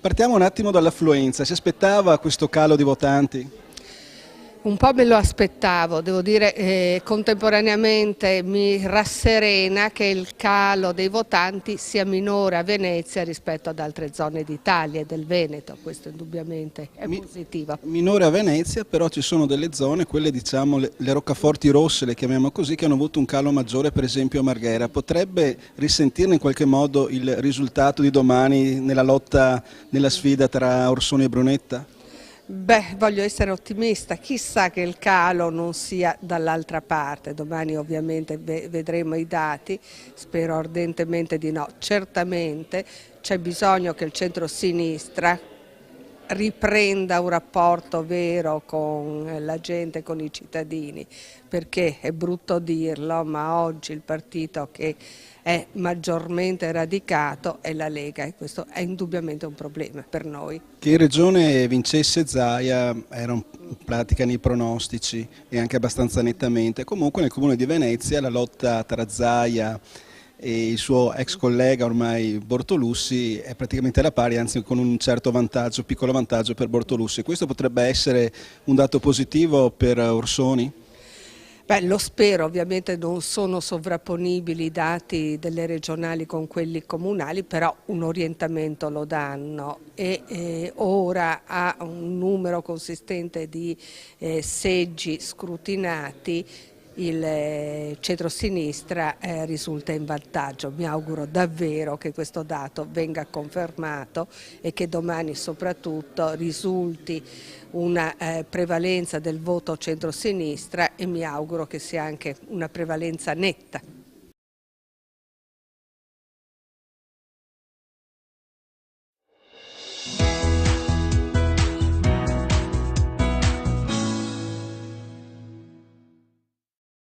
Partiamo un attimo dall'affluenza, si aspettava questo calo di votanti? Un po' me lo aspettavo, devo dire, contemporaneamente mi rasserena che il calo dei votanti sia minore a Venezia rispetto ad altre zone d'Italia e del Veneto, questo indubbiamente è positivo. Minore a Venezia, però ci sono delle zone, quelle diciamo le roccaforti rosse, le chiamiamo così, che hanno avuto un calo maggiore, per esempio a Marghera. Potrebbe risentirne in qualche modo il risultato di domani nella lotta, nella sfida tra Orsoni e Brunetta? Beh, voglio essere ottimista, chissà che il calo non sia dall'altra parte, domani ovviamente vedremo i dati, spero ardentemente di no. Certamente c'è bisogno che il centro-sinistra riprenda un rapporto vero con la gente, con i cittadini, perché è brutto dirlo, ma oggi il partito che è maggiormente radicato è la Lega e questo è indubbiamente un problema per noi. Che in regione vincesse Zaia era in pratica nei pronostici e anche abbastanza nettamente. Comunque nel comune di Venezia la lotta tra Zaia e il suo ex collega ormai Bortolussi è praticamente alla pari, anzi con un certo vantaggio, piccolo vantaggio per Bortolussi. Questo potrebbe essere un dato positivo per Orsoni? Beh, lo spero, ovviamente non sono sovrapponibili i dati delle regionali con quelli comunali, però un orientamento lo danno e ora ha un numero consistente di seggi scrutinati, il centro-sinistra risulta in vantaggio. Mi auguro davvero che questo dato venga confermato e che domani soprattutto risulti una prevalenza del voto centro-sinistra e mi auguro che sia anche una prevalenza netta.